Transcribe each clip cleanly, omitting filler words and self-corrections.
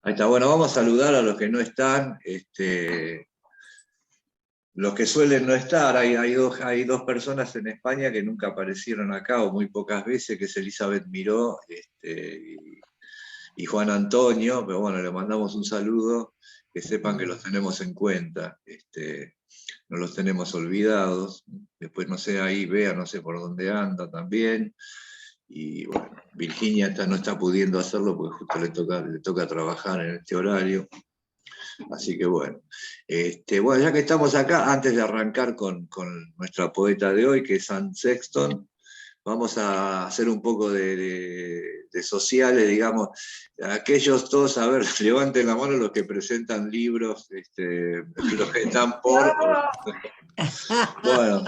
Ahí está, bueno, vamos a saludar a los que no están. Los que suelen no estar, hay dos personas en España que nunca aparecieron acá, o muy pocas veces, que es Elizabeth Miró y Juan Antonio, pero bueno, le mandamos un saludo, que sepan que los tenemos en cuenta, no los tenemos olvidados. Después, no sé, ahí Bea, no sé por dónde anda también. Y bueno, Virginia no está pudiendo hacerlo porque justo le toca trabajar en este horario. Así que bueno. Bueno, ya que estamos acá, antes de arrancar con nuestra poeta de hoy, que es Anne Sexton, vamos a hacer un poco de sociales, digamos. Aquellos todos, a ver, levanten la mano los que presentan libros, los que están por... Bueno,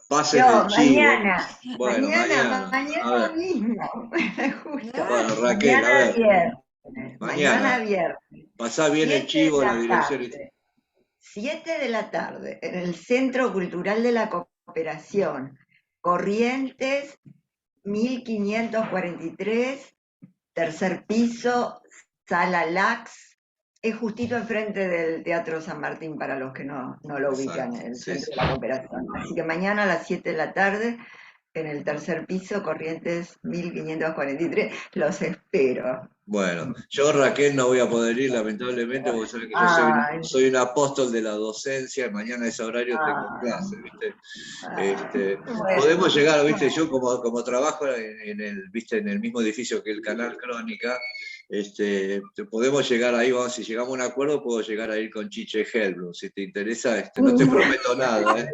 pasen el chivo. Mañana. Bueno, mañana. Mañana mismo. Justo. Bueno, Raquel, a ver. Mañana viernes. Pasá bien el chivo, la dirección. 7 de la tarde, en el Centro Cultural de la Cooperación, Corrientes 1543, tercer piso, Sala Lax, es justito enfrente del Teatro San Martín para los que no lo ubican, en el Centro de la Cooperación. Así que mañana a las 7 de la tarde, en el tercer piso, Corrientes 1543, los espero. Bueno, yo Raquel no voy a poder ir lamentablemente porque sabes que yo soy un apóstol de la docencia, mañana a ese horario tengo clase, ¿viste? Podemos llegar, ¿viste? Yo como trabajo ¿viste? En el mismo edificio que el Canal Crónica, podemos llegar ahí, vamos, si llegamos a un acuerdo puedo llegar a ir con Chiche Helblum, si te interesa, no te prometo nada,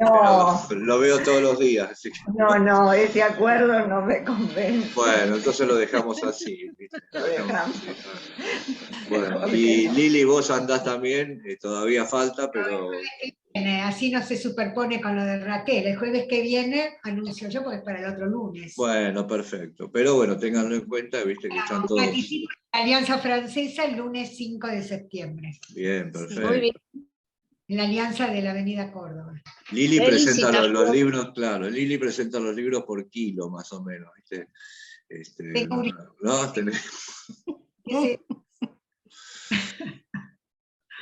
No. Pero lo veo todos los días. Así que... No, ese acuerdo no me convence. Bueno, entonces lo dejamos así, ¿viste? Lo dejamos. Bueno, y Lili, vos andás también, todavía falta, pero... Así no se superpone con lo de Raquel. El jueves que viene anuncio yo porque es para el otro lunes. Bueno, perfecto. Pero bueno, ténganlo en cuenta, viste que están todos... Participo en la Alianza Francesa el lunes 5 de septiembre. Bien, perfecto. Muy bien. En la Alianza de la Avenida Córdoba. Lili presenta los libros, claro, Lili presenta los libros por kilo, más o menos, ¿viste? ¿No? Sí.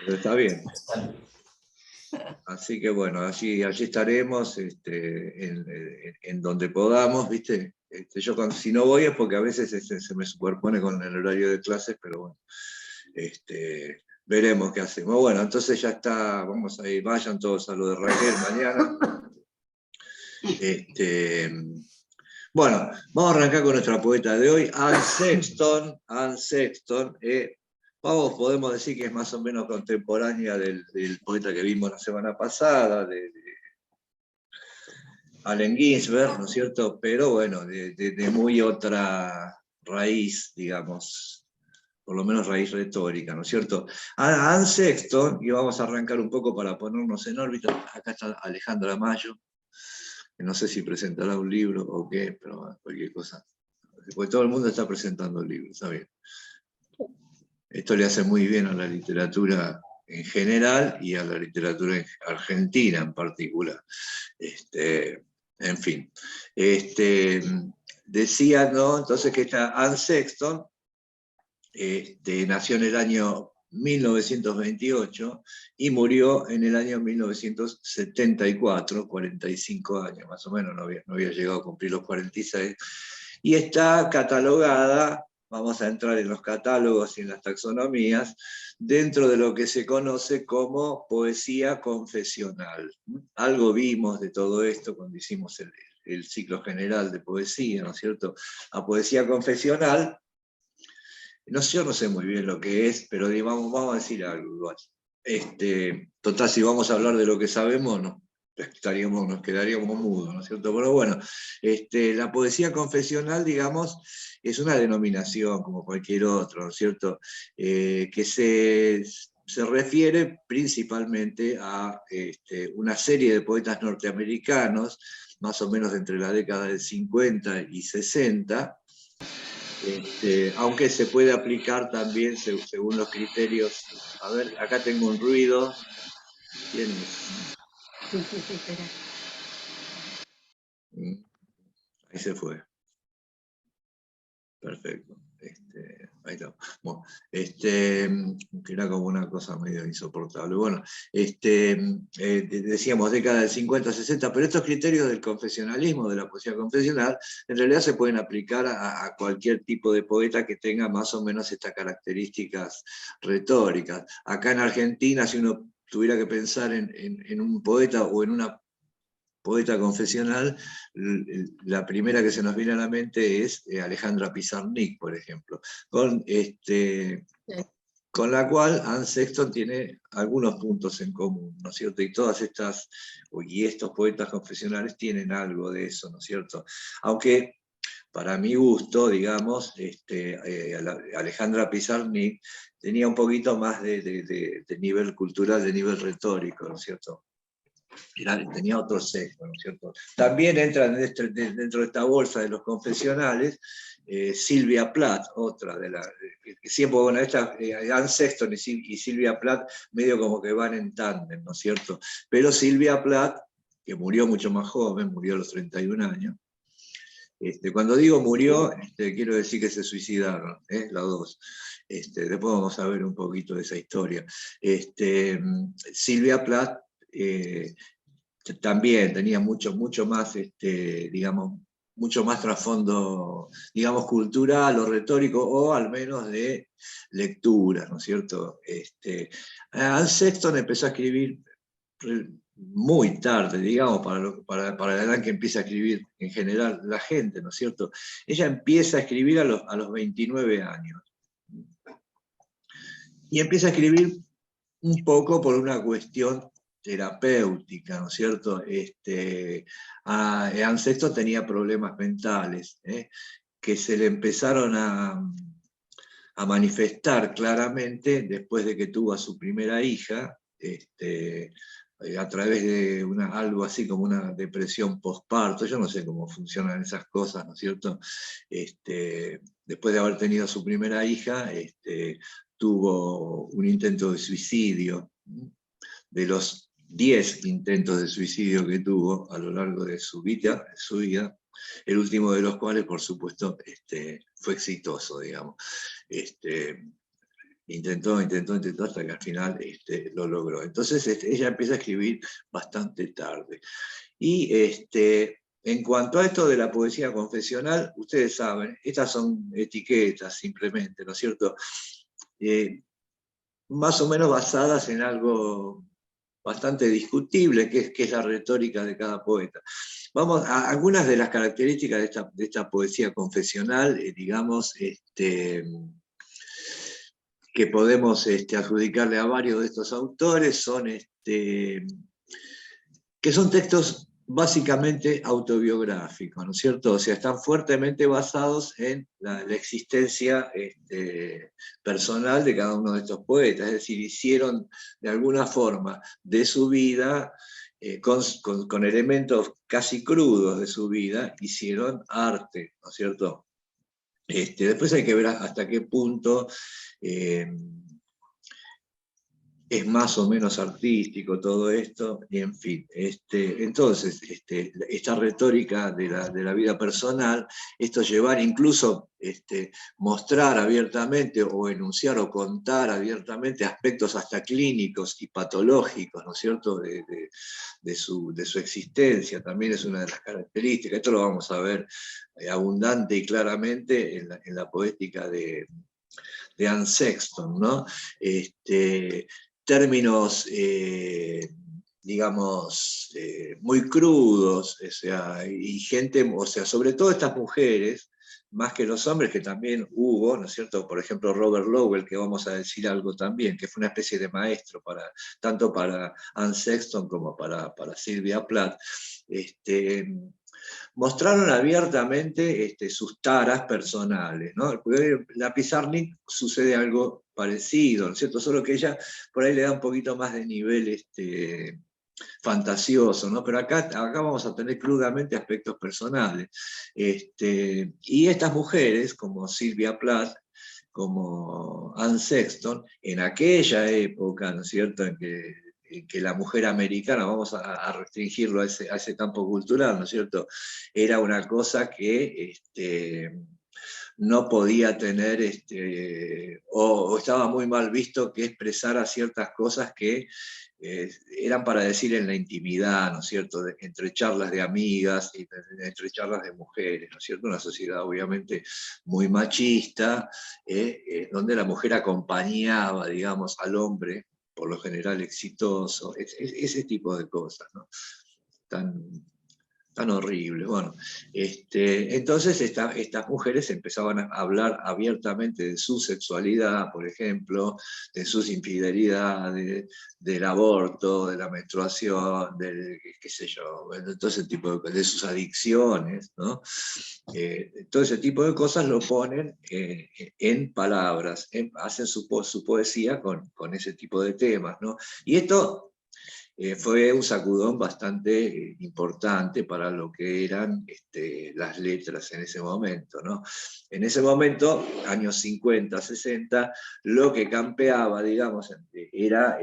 Pero está bien. Así que bueno, allí estaremos en donde podamos, ¿viste? Yo si no voy es porque a veces se me superpone con el horario de clases, pero bueno, veremos qué hacemos. Bueno, entonces ya está, vamos a ir, vayan todos a lo de Raquel mañana. Bueno, vamos a arrancar con nuestra poeta de hoy, Anne Sexton. Podemos decir que es más o menos contemporánea del poeta que vimos la semana pasada, de Allen Ginsberg, ¿no es cierto? Pero bueno, de muy otra raíz, digamos, por lo menos raíz retórica, ¿no es cierto? Anne Sexton, y vamos a arrancar un poco para ponernos en órbita, acá está Alejandra Mayo, que no sé si presentará un libro o qué, pero cualquier cosa. Porque todo el mundo está presentando libros, está bien. Esto le hace muy bien a la literatura en general y a la literatura argentina en particular. En fin. Decía, ¿no? Entonces que esta Anne Sexton nació en el año 1928 y murió en el año 1974, 45 años más o menos, no había llegado a cumplir los 46, y está catalogada, vamos a entrar en los catálogos y en las taxonomías, dentro de lo que se conoce como poesía confesional. Algo vimos de todo esto cuando hicimos el ciclo general de poesía, ¿no es cierto? La poesía confesional, yo no sé muy bien lo que es, pero vamos a decir algo igual. Total, si vamos a hablar de lo que sabemos, nos quedaríamos mudos, ¿no es cierto? Pero bueno, la poesía confesional, digamos, es una denominación como cualquier otro, ¿no es cierto? Que se refiere principalmente a una serie de poetas norteamericanos, más o menos entre la década del 50 y 60, aunque se puede aplicar también según los criterios. A ver, acá tengo un ruido. ¿Quién es? Sí, espera. Ahí se fue. Perfecto. Ahí está. Bueno, que era como una cosa medio insoportable. Bueno, decíamos década del 50, 60, pero estos criterios del confesionalismo, de la poesía confesional, en realidad se pueden aplicar a cualquier tipo de poeta que tenga más o menos estas características retóricas. Acá en Argentina, si uno tuviera que pensar en un poeta o en una poeta confesional, la primera que se nos viene a la mente es Alejandra Pizarnik, por ejemplo, con la cual Anne Sexton tiene algunos puntos en común, ¿no es cierto? Y todas estas, y estos poetas confesionales tienen algo de eso, ¿no es cierto? Aunque, para mi gusto, digamos, Alejandra Pizarnik tenía un poquito más de nivel cultural, de nivel retórico, ¿no es cierto? Tenía otro sesgo, ¿no es cierto? También entra dentro de esta bolsa de los confesionales Sylvia Plath, otra de las... siempre, bueno, Anne Sexton y Sylvia Plath medio como que van en tándem, ¿no es cierto? Pero Sylvia Plath, que murió mucho más joven, murió a los 31 años, cuando digo murió, quiero decir que se suicidaron, las dos. Después vamos a ver un poquito de esa historia. Sylvia Plath también tenía mucho más, digamos, mucho más trasfondo, digamos, cultural o retórico, o al menos de lectura, ¿no es cierto? Anne Sexton empezó a escribir muy tarde, digamos, para la edad que empieza a escribir en general la gente, ¿no es cierto? Ella empieza a escribir a los 29 años. Y empieza a escribir un poco por una cuestión terapéutica, ¿no es cierto? Anne Sexton tenía problemas mentales, que se le empezaron a manifestar claramente después de que tuvo a su primera hija, a través de algo así como una depresión postparto. Yo no sé cómo funcionan esas cosas, ¿no es cierto? Después de haber tenido a su primera hija, tuvo un intento de suicidio. De los 10 intentos de suicidio que tuvo a lo largo de su vida, el último de los cuales, por supuesto, fue exitoso, digamos. Intentó hasta que al final lo logró. Entonces ella empieza a escribir bastante tarde. Y en cuanto a esto de la poesía confesional, ustedes saben, estas son etiquetas simplemente, ¿no es cierto? Más o menos basadas en algo bastante discutible, que es la retórica de cada poeta. Vamos a algunas de las características de esta poesía confesional, digamos, que podemos adjudicarle a varios de estos autores, son que son textos básicamente autobiográficos, ¿no es cierto? O sea, están fuertemente basados en la existencia personal de cada uno de estos poetas, es decir, hicieron de alguna forma de su vida, con elementos casi crudos de su vida, hicieron arte, ¿no es cierto? Después hay que ver hasta qué punto es más o menos artístico todo esto, y en fin. Entonces, esta retórica de la vida personal, esto llevar incluso, mostrar abiertamente o enunciar o contar abiertamente aspectos hasta clínicos y patológicos, ¿no es cierto?, de su existencia, también es una de las características. Esto lo vamos a ver abundante y claramente en la poética de Anne Sexton, ¿no? Términos, digamos, muy crudos, o sea, y gente, o sea, sobre todo estas mujeres, más que los hombres, que también hubo, ¿no es cierto? Por ejemplo, Robert Lowell, que vamos a decir algo también, que fue una especie de maestro tanto para Anne Sexton como para Sylvia Plath, mostraron abiertamente sus taras personales, ¿no? La Pizarnik sucede algo parecido, ¿no es cierto? Solo que ella por ahí le da un poquito más de nivel fantasioso, ¿no? Pero acá vamos a tener crudamente aspectos personales. Y estas mujeres, como Sylvia Plath, como Anne Sexton, en aquella época, ¿no es cierto?, en que la mujer americana, vamos a restringirlo a ese campo cultural, ¿no es cierto?, era una cosa que no podía tener, o estaba muy mal visto que expresara ciertas cosas que eran para decir en la intimidad, ¿no es cierto?, entre charlas de amigas, y entre charlas de mujeres, ¿no es cierto?, una sociedad obviamente muy machista, donde la mujer acompañaba, digamos, al hombre, por lo general exitoso, ese tipo de cosas, ¿no? Tan horrible. Bueno, entonces estas mujeres empezaban a hablar abiertamente de su sexualidad, por ejemplo, de sus infidelidades, del aborto, de la menstruación, qué sé yo, bueno, todo ese tipo de sus adicciones, ¿no? Todo ese tipo de cosas lo ponen en palabras, hacen su poesía con ese tipo de temas, ¿no? Y esto fue un sacudón bastante importante para lo que eran las letras en ese momento, ¿no? En ese momento, años 50, 60, lo que campeaba, digamos, era,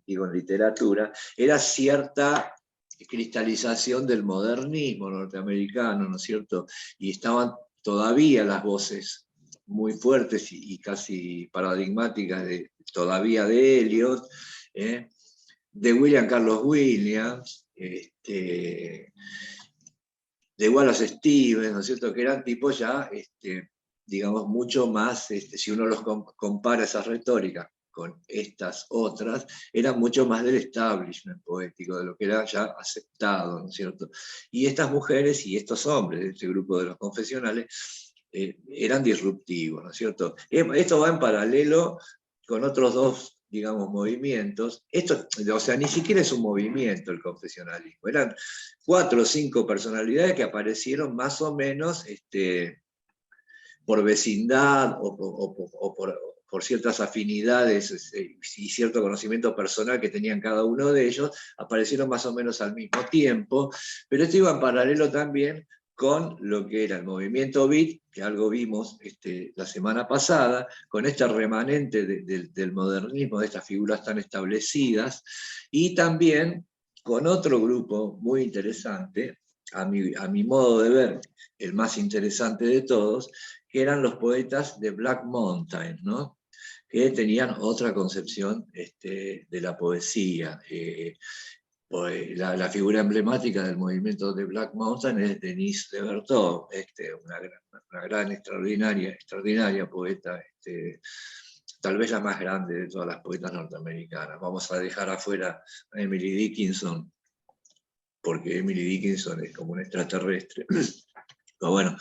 digo, en literatura, era cierta cristalización del modernismo norteamericano, ¿no es cierto? Y estaban todavía las voces muy fuertes y casi paradigmáticas todavía de Eliot, de William Carlos Williams, de Wallace Stevens, ¿no es cierto?, que eran tipos ya, digamos, mucho más, si uno los compara esas retóricas con estas otras, eran mucho más del establishment poético, de lo que era ya aceptado, ¿no es cierto? Y estas mujeres y estos hombres de este grupo de los confesionales eran disruptivos, ¿no es cierto? Esto va en paralelo con otros dos, digamos, movimientos. Esto, o sea, ni siquiera es un movimiento el confesionalismo, eran 4 o 5 personalidades que aparecieron más o menos por vecindad o por ciertas afinidades y cierto conocimiento personal que tenían cada uno de ellos, aparecieron más o menos al mismo tiempo, pero esto iba en paralelo también con lo que era el movimiento beat, que algo vimos la semana pasada, con este remanente del modernismo, de estas figuras tan establecidas, y también con otro grupo muy interesante, a mi modo de ver, el más interesante de todos, que eran los poetas de Black Mountain, ¿no?, que tenían otra concepción de la poesía. La figura emblemática del movimiento de Black Mountain es Denise de Bertot, una gran extraordinaria poeta, tal vez la más grande de todas las poetas norteamericanas. Vamos a dejar afuera a Emily Dickinson, porque Emily Dickinson es como un extraterrestre. Pero bueno,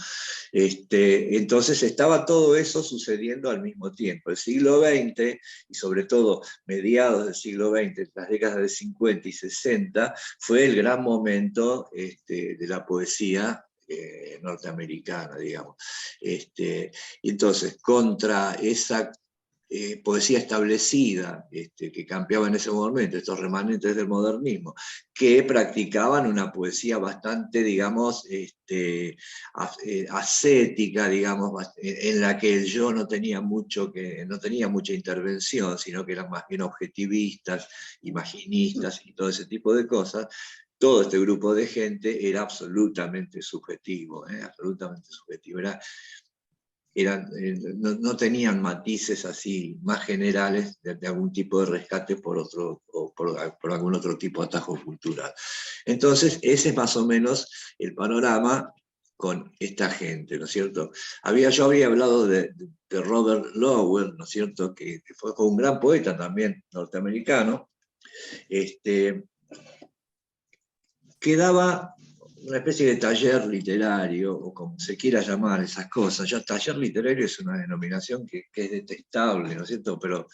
entonces estaba todo eso sucediendo al mismo tiempo. El siglo XX, y sobre todo mediados del siglo XX, las décadas de 50 y 60, fue el gran momento de la poesía norteamericana, digamos. Y entonces, contra esa poesía establecida, que campeaba en ese momento, estos remanentes del modernismo, que practicaban una poesía bastante, digamos, ascética, digamos, en la que el yo no tenía mucha intervención, sino que eran más bien objetivistas, imaginistas y todo ese tipo de cosas. Todo este grupo de gente era absolutamente subjetivo, absolutamente subjetivo. No tenían matices así más generales de algún tipo de rescate por algún otro tipo de atajo cultural. Entonces, ese es más o menos el panorama con esta gente, ¿no es cierto? Yo había hablado de Robert Lowell, ¿no es cierto?, que fue un gran poeta también norteamericano, que daba una especie de taller literario, o como se quiera llamar esas cosas. Ya taller literario es una denominación que es detestable, ¿no es cierto? Pero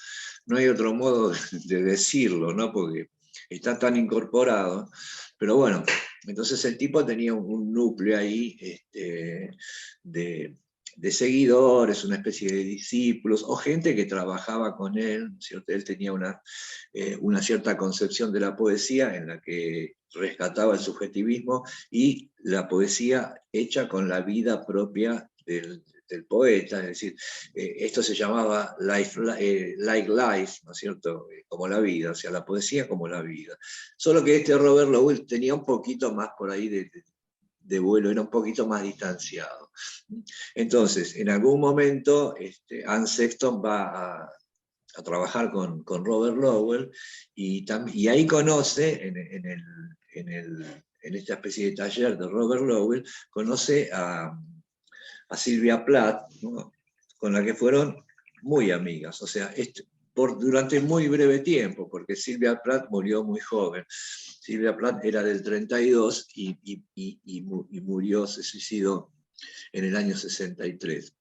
no hay otro modo de decirlo, ¿no?, porque está tan incorporado. Pero bueno, entonces el tipo tenía un núcleo ahí de seguidores, una especie de discípulos, o gente que trabajaba con él, ¿cierto? Él tenía una cierta concepción de la poesía en la que rescataba el subjetivismo y la poesía hecha con la vida propia del poeta, es decir, esto se llamaba like life, ¿no es cierto?, como la vida, o sea, la poesía como la vida. Solo que Robert Lowell tenía un poquito más por ahí de vuelo, era un poquito más distanciado. Entonces, en algún momento, Anne Sexton va a trabajar con Robert Lowell, y ahí conoce, en esta especie de taller de Robert Lowell, conoce a Sylvia Plath, ¿no? Con la que fueron muy amigas, o sea, durante muy breve tiempo, porque Sylvia Plath murió muy joven. Sylvia Plath era del 32 y murió, se suicidó en el año 63.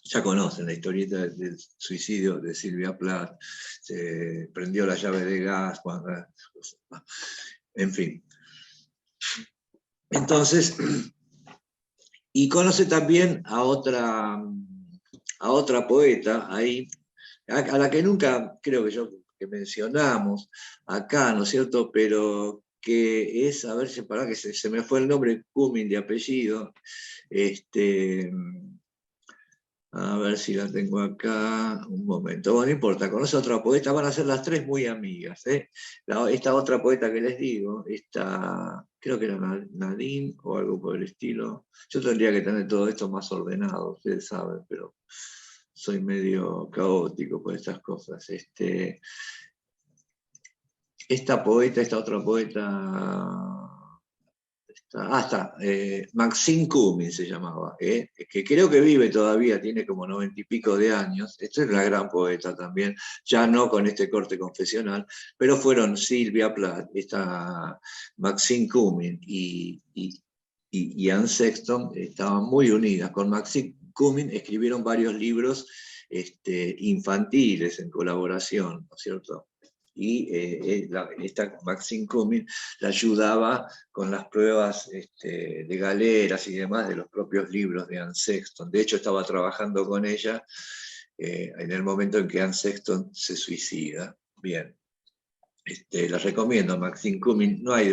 Ya conocen la historieta del suicidio de Sylvia Plath, se prendió la llave de gas, en fin. Entonces, y conoce también a otra poeta ahí, a la que nunca creo que mencionamos acá, ¿no es cierto? Pero que es, a ver si para que se me fue el nombre, Cumming de apellido, a ver si la tengo acá, un momento. Bueno, no importa, conoce a otra poeta, van a ser las tres muy amigas. Esta otra poeta que les digo, creo que era Nadine o algo por el estilo. Yo tendría que tener todo esto más ordenado, ustedes saben, pero soy medio caótico por estas cosas. Esta otra poeta... Maxine Cumming se llamaba, que creo que vive todavía, tiene como 90 y pico de años. Esta es una gran poeta también, ya no con este corte confesional, pero fueron Sylvia Plath, esta Maxine Cumming y Anne Sexton, estaban muy unidas. Con Maxine Cumming escribieron varios libros infantiles en colaboración, ¿no es cierto? Y esta Maxine Cumming la ayudaba con las pruebas de galeras y demás de los propios libros de Anne Sexton. De hecho, estaba trabajando con ella en el momento en que Anne Sexton se suicida. Bien, la recomiendo, Maxine Cumming. No hay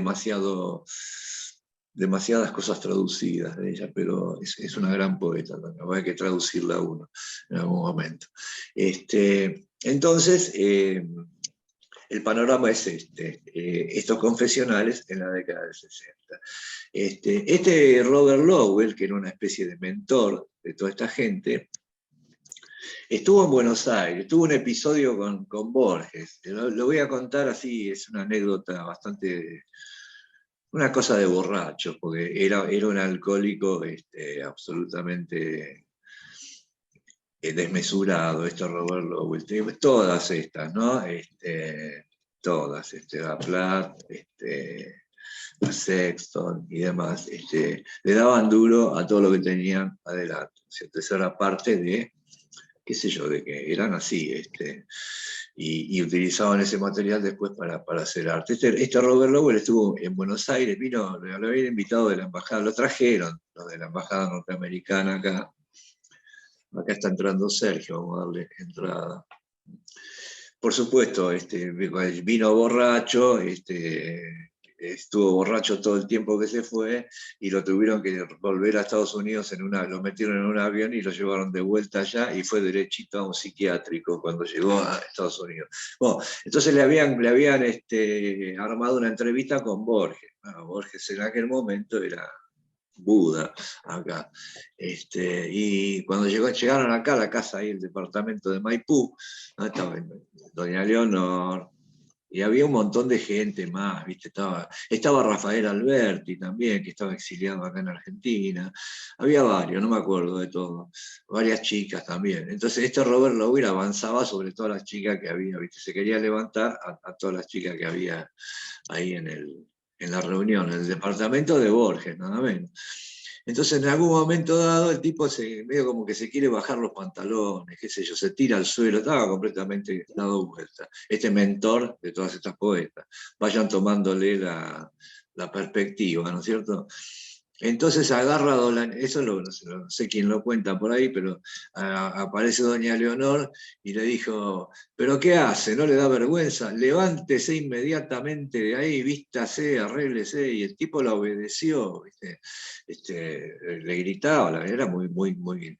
demasiadas cosas traducidas de ella, pero es una gran poeta también. Hay que traducirla a uno en algún momento. Entonces, el panorama es estos confesionales en la década del 60. Robert Lowell, que era una especie de mentor de toda esta gente, estuvo en Buenos Aires, tuvo un episodio con Borges. Lo voy a contar así, es una anécdota bastante... una cosa de borracho, porque era un alcohólico absolutamente desmesurado, Robert Lowell. Todas estas, ¿no? Todas, la Plath, la Sexton y demás, le daban duro a todo lo que tenían adelante, ¿cierto? Esa era parte de, qué sé yo, de que eran así, y utilizaban ese material después para hacer arte. Robert Lowell estuvo en Buenos Aires, lo habían invitado de la embajada, lo trajeron los de la embajada norteamericana acá. Acá está entrando Sergio, vamos a darle entrada. Por supuesto, vino borracho, estuvo borracho todo el tiempo que se fue, y lo tuvieron que volver a Estados Unidos, lo metieron en un avión y lo llevaron de vuelta allá, y fue derechito a un psiquiátrico cuando llegó a Estados Unidos. Bueno, entonces le habían armado una entrevista con Borges. Bueno, Borges en aquel momento era Buda acá. Y cuando llegaron acá a la casa, ahí el departamento de Maipú, ¿no? Estaba doña Leonor, y había un montón de gente más, ¿viste? Estaba Rafael Alberti también, que estaba exiliado acá en Argentina. Había varios, no me acuerdo de todo. Varias chicas también. Entonces Robert Lowell avanzaba sobre todas las chicas que había, ¿viste? Se quería levantar a todas las chicas que había ahí en la reunión, en el departamento de Borges, nada menos. Entonces, en algún momento dado, el tipo medio como que se quiere bajar los pantalones, qué sé yo, se tira al suelo, estaba completamente dado vuelta. Mentor de todas estas poetas, vayan tomándole la perspectiva, ¿no es cierto? Entonces agarra eso no sé quién lo cuenta por ahí, pero aparece doña Leonor y le dijo, ¿pero qué hace? ¿No le da vergüenza? Levántese inmediatamente de ahí, vístase, arréglese, y el tipo la obedeció, ¿viste? Le gritaba, era muy, muy, muy,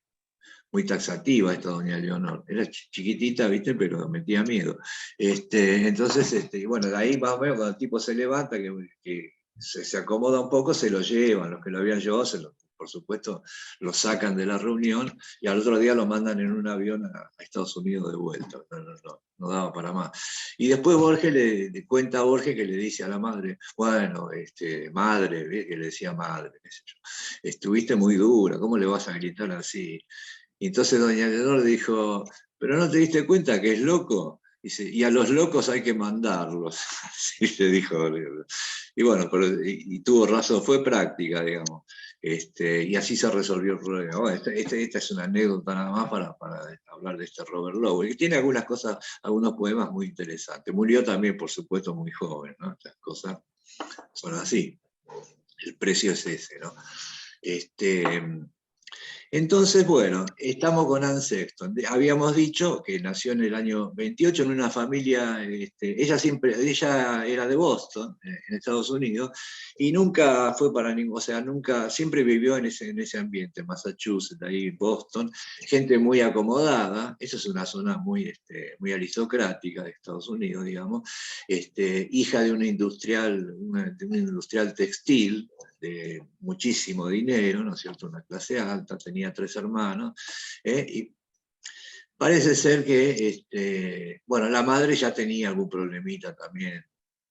muy taxativa esta doña Leonor. Era chiquitita, ¿viste? Pero metía miedo. Entonces, bueno, de ahí más o menos cuando el tipo se levanta, que se acomoda un poco, se lo llevan, los que lo habían llevado, por supuesto, lo sacan de la reunión y al otro día lo mandan en un avión a Estados Unidos de vuelta. No daba para más. Y después Borges le cuenta a Borges que le dice a la madre, bueno, madre, ¿ves? Que le decía madre, qué sé yo, estuviste muy dura, ¿cómo le vas a gritar así? Y entonces doña Leonor dijo, ¿pero no te diste cuenta que es loco? Dice, y a los locos hay que mandarlos, así le dijo. Y bueno, y tuvo razón, fue práctica, digamos. Y así se resolvió el problema. Bueno, esta es una anécdota nada más para hablar de este Robert Lowell, que tiene algunas cosas, algunos poemas muy interesantes. Murió también, por supuesto, muy joven, ¿no? Estas cosas son así. El precio es ese, ¿no? Entonces, bueno, estamos con Anne Sexton. Habíamos dicho que nació en el año 28 en una familia, ella era de Boston, en Estados Unidos, y nunca fue para ningún, o sea, nunca, siempre vivió en ese ambiente, Massachusetts, ahí Boston, gente muy acomodada, esa es una zona muy aristocrática de Estados Unidos, digamos, hija de un industrial textil, de muchísimo dinero, ¿no es cierto?, una clase alta, tenía 3 hermanos, y parece ser que, bueno, la madre ya tenía algún problemita también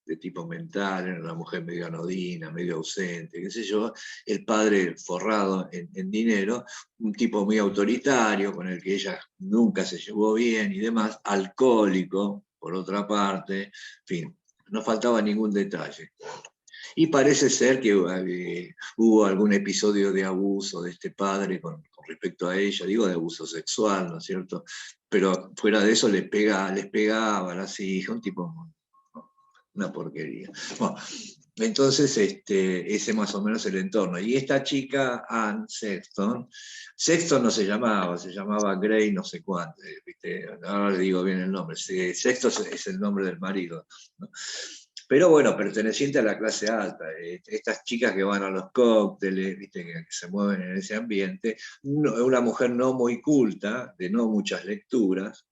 de tipo mental, era una mujer medio anodina, medio ausente, qué sé yo, el padre forrado en dinero, un tipo muy autoritario, con el que ella nunca se llevó bien y demás, alcohólico, por otra parte, en fin, no faltaba ningún detalle. Y parece ser que hubo algún episodio de abuso de este padre con respecto a ella, digo de abuso sexual, ¿no es cierto? Pero fuera de eso les pegaba a las hijas, un tipo, una porquería. Bueno, entonces ese más o menos el entorno. Y esta chica, Anne Sexton no se llamaba Gray no sé cuánto, ¿viste? Ahora le digo bien el nombre, Sexton es el nombre del marido, ¿no? Pero bueno, perteneciente a la clase alta, estas chicas que van a los cócteles, ¿viste? Que se mueven en ese ambiente, una mujer no muy culta, de no muchas lecturas,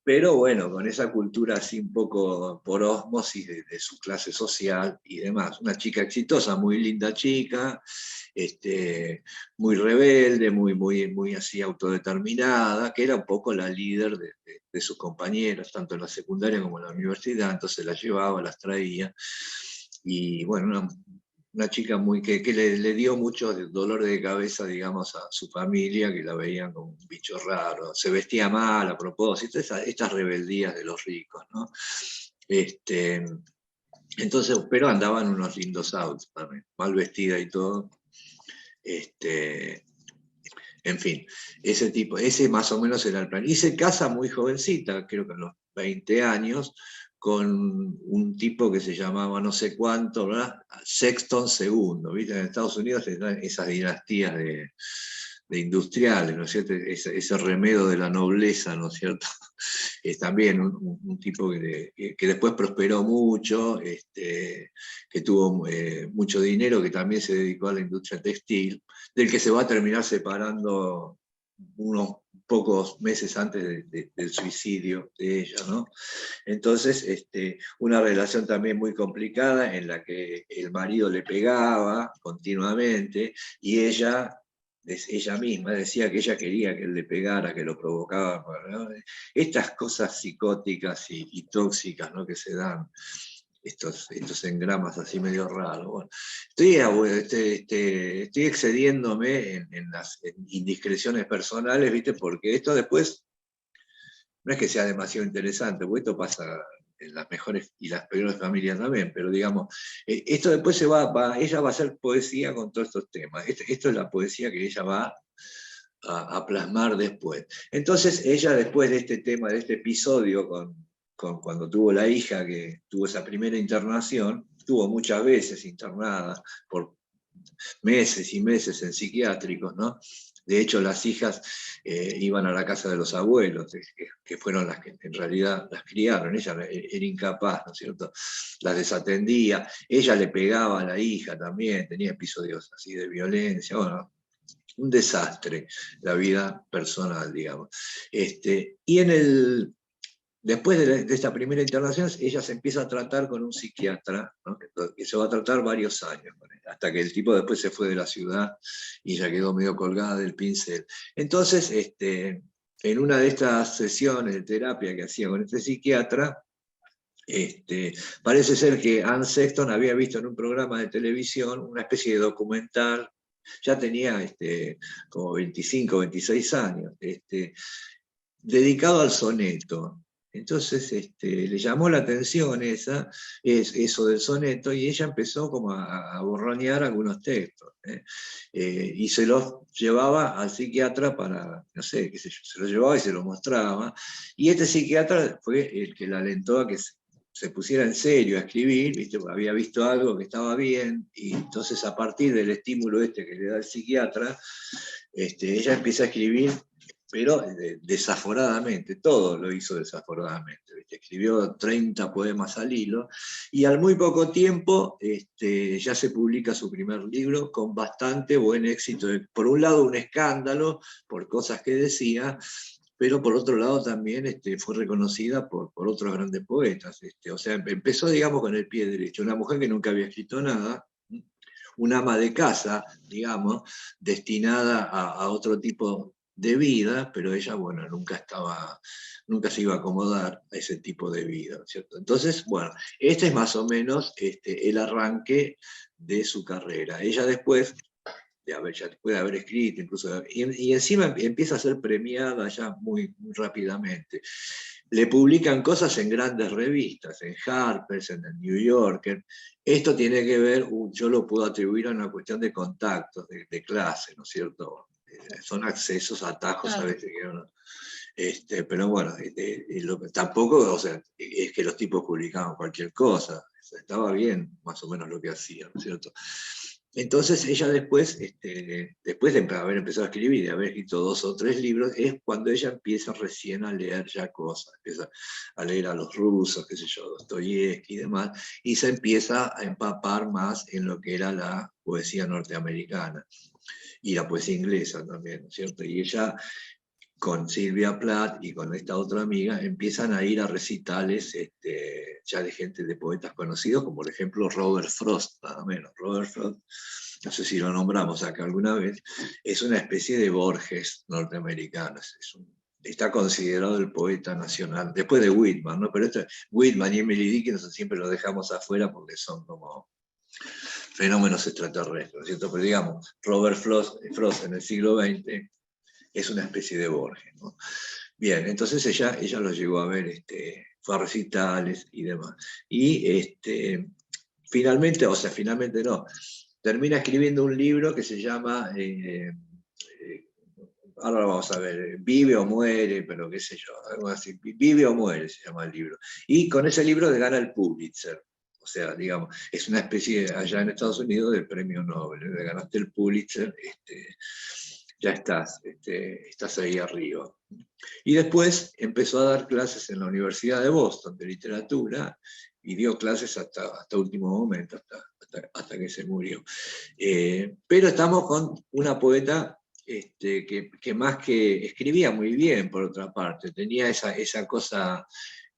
pero bueno, con esa cultura así un poco por ósmosis de su clase social y demás. Una chica exitosa, muy linda chica, muy rebelde, muy así autodeterminada, que era un poco la líder de sus compañeros, tanto en la secundaria como en la universidad, entonces las llevaba, las traía. Y bueno, una chica que le dio mucho dolor de cabeza, digamos, a su familia, que la veían como un bicho raro, se vestía mal a propósito, estas rebeldías de los ricos, ¿no? Entonces, pero andaban unos lindos autos también, mal vestida y todo. En fin, ese más o menos era el plan. Y se casa muy jovencita, creo que a los 20 años, con un tipo que se llamaba no sé cuánto, ¿verdad? Sexton II, ¿viste? En Estados Unidos están esas dinastías de industriales, ¿no es cierto? Ese remedio de la nobleza, ¿no es cierto? Es también un tipo que después prosperó mucho, que tuvo mucho dinero, que también se dedicó a la industria textil, del que se va a terminar separando unos pocos meses antes del suicidio de ella, ¿no? Entonces, una relación también muy complicada en la que el marido le pegaba continuamente y ella misma decía que ella quería que él le pegara, que lo provocaba, ¿no? Estas cosas psicóticas y tóxicas, ¿no?, que se dan, estos engramas así medio raros. Bueno, estoy excediéndome en las indiscreciones personales, ¿viste? Porque esto después no es que sea demasiado interesante, porque esto pasa en las mejores y las peores familias también, pero digamos, esto después ella va a hacer poesía con todos estos temas. Esto es la poesía que ella va a plasmar después. Entonces, ella después de este tema, de este episodio cuando tuvo la hija, que tuvo esa primera internación, estuvo muchas veces internada por meses y meses en psiquiátricos, ¿no? De hecho, las hijas iban a la casa de los abuelos, que fueron las que en realidad las criaron. Ella era incapaz, ¿no es cierto? Las desatendía. Ella le pegaba a la hija también, tenía episodios así de violencia. Bueno, un desastre la vida personal, digamos. Y después de esta primera internación, ella se empieza a tratar con un psiquiatra, ¿no? Que se va a tratar varios años, hasta que el tipo después se fue de la ciudad y ya quedó medio colgada del pincel. Entonces, en una de estas sesiones de terapia que hacía con este psiquiatra, parece ser que Anne Sexton había visto en un programa de televisión una especie de documental, ya tenía como 25, 26 años, dedicado al soneto. Entonces le llamó la atención eso del soneto, y ella empezó como a borronear algunos textos, y se los llevaba al psiquiatra para, no sé, qué sé yo, se los llevaba y se los mostraba, y este psiquiatra fue el que la alentó a que se pusiera en serio a escribir, ¿viste? Había visto algo que estaba bien, y entonces a partir del estímulo que le da el psiquiatra, ella empieza a escribir, pero desaforadamente, todo lo hizo desaforadamente, ¿viste? Escribió 30 poemas al hilo, y al muy poco tiempo ya se publica su primer libro con bastante buen éxito. Por un lado un escándalo por cosas que decía, pero por otro lado también fue reconocida por otros grandes poetas. O sea, empezó, digamos, con el pie derecho. Una mujer que nunca había escrito nada, una ama de casa, digamos, destinada a otro tipo de vida, pero ella, bueno, nunca se iba a acomodar a ese tipo de vida, ¿cierto? Entonces, bueno, este es más o menos el arranque de su carrera. Ella después, ya puede haber escrito, incluso, y encima empieza a ser premiada ya muy, muy rápidamente. Le publican cosas en grandes revistas, en Harper's, en el New Yorker. Esto tiene que ver, yo lo puedo atribuir a una cuestión de contactos, de clase, ¿no es cierto? Son accesos, atajos a veces que uno... pero bueno, tampoco, o sea, es que los tipos publicaban cualquier cosa, o sea, estaba bien más o menos lo que hacían, ¿no es cierto? Entonces ella después, después de haber empezado a escribir y de haber escrito 2 o 3 libros, es cuando ella empieza recién a leer ya cosas, empieza a leer a los rusos, qué sé yo, Dostoyevsky y demás, y se empieza a empapar más en lo que era la poesía norteamericana y la poesía inglesa también, ¿no es cierto? Y ella, con Silvia Plath y con esta otra amiga, empiezan a ir a recitales ya de gente, de poetas conocidos, como por ejemplo Robert Frost, nada menos. Robert Frost, no sé si lo nombramos acá alguna vez, es una especie de Borges norteamericano, está considerado el poeta nacional, después de Whitman, ¿no? Pero Whitman y Emily Dickinson siempre lo dejamos afuera porque son como fenómenos extraterrestres, ¿no es cierto? Pero digamos, Robert Frost en el siglo XX es una especie de Borges, ¿no? Bien, entonces ella lo llegó a ver, fue a recitales y demás. Y finalmente no, termina escribiendo un libro que se llama, ahora vamos a ver, Vive o Muere, pero qué sé yo, algo así, Vive o Muere se llama el libro. Y con ese libro le gana el Pulitzer. O sea, digamos, es una especie, allá en Estados Unidos, del premio Nobel. Le ganaste el Pulitzer, ya estás ahí arriba. Y después empezó a dar clases en la Universidad de Boston de literatura, y dio clases hasta último momento, hasta que se murió. Pero estamos con una poeta que más que escribía muy bien, por otra parte, tenía esa cosa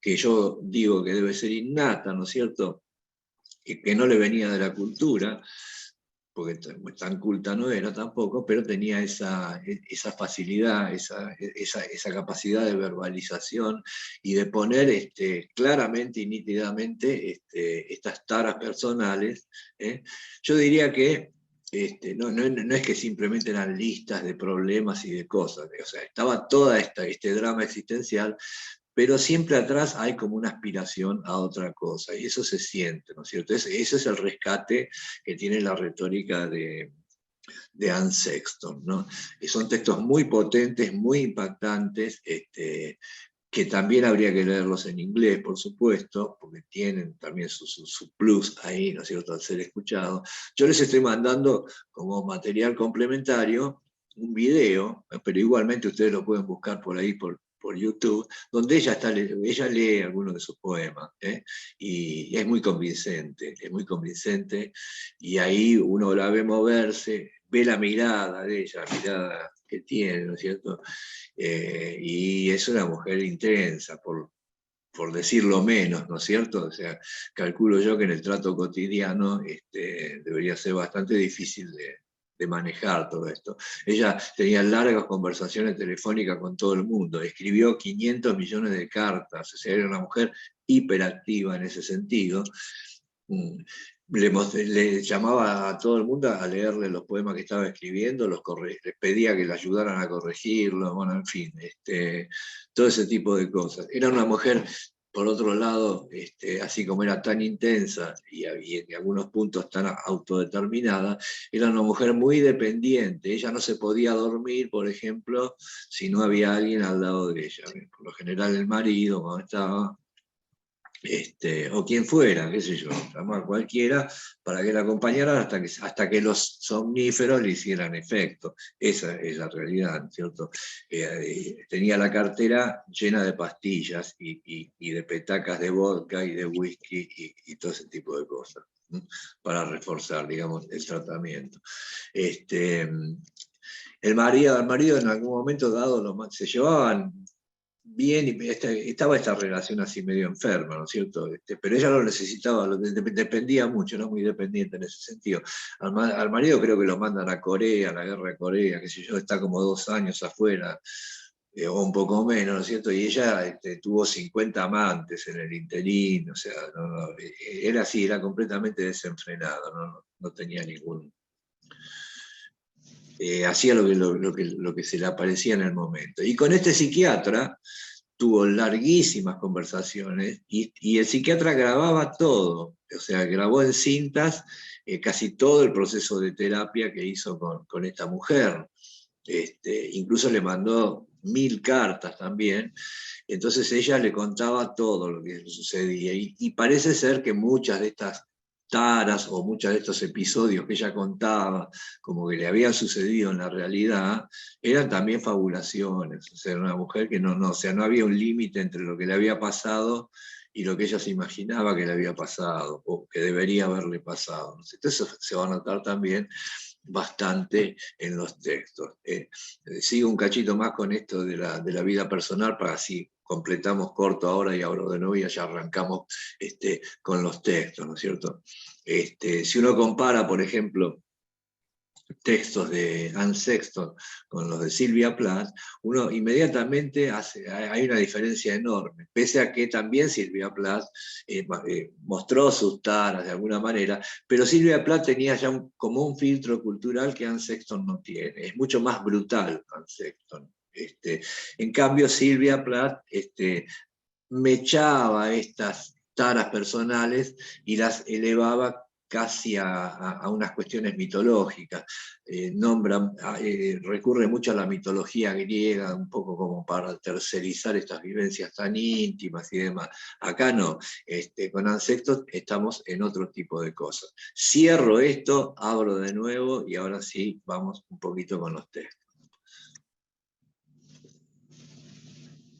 que yo digo que debe ser innata, ¿no es cierto?, que no le venía de la cultura, porque tan culta no era tampoco, pero tenía esa facilidad, esa capacidad de verbalización y de poner claramente y nítidamente estas taras personales. Yo diría que no es que simplemente eran listas de problemas y de cosas, o sea, estaba todo este drama existencial, pero siempre atrás hay como una aspiración a otra cosa, y eso se siente, ¿no es cierto? Ese es el rescate que tiene la retórica de Anne Sexton, ¿no? Y son textos muy potentes, muy impactantes, que también habría que leerlos en inglés, por supuesto, porque tienen también su plus ahí, ¿no es cierto?, al ser escuchado. Yo les estoy mandando como material complementario un video, pero igualmente ustedes lo pueden buscar por ahí, por YouTube, donde ella lee algunos de sus poemas, y es muy convincente, y ahí uno la ve moverse, ve la mirada de ella, la mirada que tiene, ¿no es cierto? Y es una mujer intensa, por decirlo menos, ¿no es cierto? O sea, calculo yo que en el trato cotidiano debería ser bastante difícil de manejar todo esto. Ella tenía largas conversaciones telefónicas con todo el mundo, escribió 500 millones de cartas, o sea, era una mujer hiperactiva en ese sentido. Le llamaba a todo el mundo a leerle los poemas que estaba escribiendo, les pedía que le ayudaran a corregirlos, bueno, en fin, todo ese tipo de cosas. Era una mujer, por otro lado, así como era tan intensa y en algunos puntos tan autodeterminada, era una mujer muy dependiente. Ella no se podía dormir, por ejemplo, si no había alguien al lado de ella. Por lo general el marido, cuando estaba, o quien fuera, qué sé yo, llamar a cualquiera para que la acompañaran hasta que los somníferos le hicieran efecto. Esa es la realidad, ¿cierto? Tenía la cartera llena de pastillas y de petacas de vodka y de whisky y todo ese tipo de cosas, ¿no? Para reforzar, digamos, el tratamiento. El marido en algún momento dado se llevaban bien, y estaba esta relación así medio enferma, ¿no es cierto? Pero ella lo necesitaba, dependía mucho, no muy dependiente en ese sentido. Al marido creo que lo mandan a Corea, a la guerra de Corea, qué sé yo, está como 2 años afuera, o un poco menos, ¿no es cierto? Y ella tuvo 50 amantes en el interín, o sea, era así, era completamente desenfrenado, no tenía ningún... hacía lo que se le aparecía en el momento. Y con este psiquiatra tuvo larguísimas conversaciones y el psiquiatra grababa todo, o sea, grabó en cintas casi todo el proceso de terapia que hizo con esta mujer. Incluso le mandó 1000 cartas también. Entonces ella le contaba todo lo que sucedía y parece ser que muchas de estas taras o muchos de estos episodios que ella contaba, como que le habían sucedido en la realidad, eran también fabulaciones. O sea, era una mujer que o sea, no había un límite entre lo que le había pasado y lo que ella se imaginaba que le había pasado o que debería haberle pasado. Entonces eso se va a notar también bastante en los textos. Sigo un cachito más con esto de la vida personal para así completamos corto ahora y ahora de nuevo y ya arrancamos con los textos, ¿no es cierto? Si uno compara, por ejemplo, textos de Anne Sexton con los de Sylvia Plath, uno inmediatamente hay una diferencia enorme, pese a que también Sylvia Plath mostró sus taras de alguna manera, pero Sylvia Plath tenía ya como un filtro cultural que Anne Sexton no tiene, es mucho más brutal Anne Sexton. En cambio, Sylvia Plath mechaba estas taras personales y las elevaba casi a unas cuestiones mitológicas. Recurre mucho a la mitología griega, un poco como para tercerizar estas vivencias tan íntimas y demás. Acá no, con Anne Sexton estamos en otro tipo de cosas. Cierro esto, abro de nuevo y ahora sí vamos un poquito con los textos.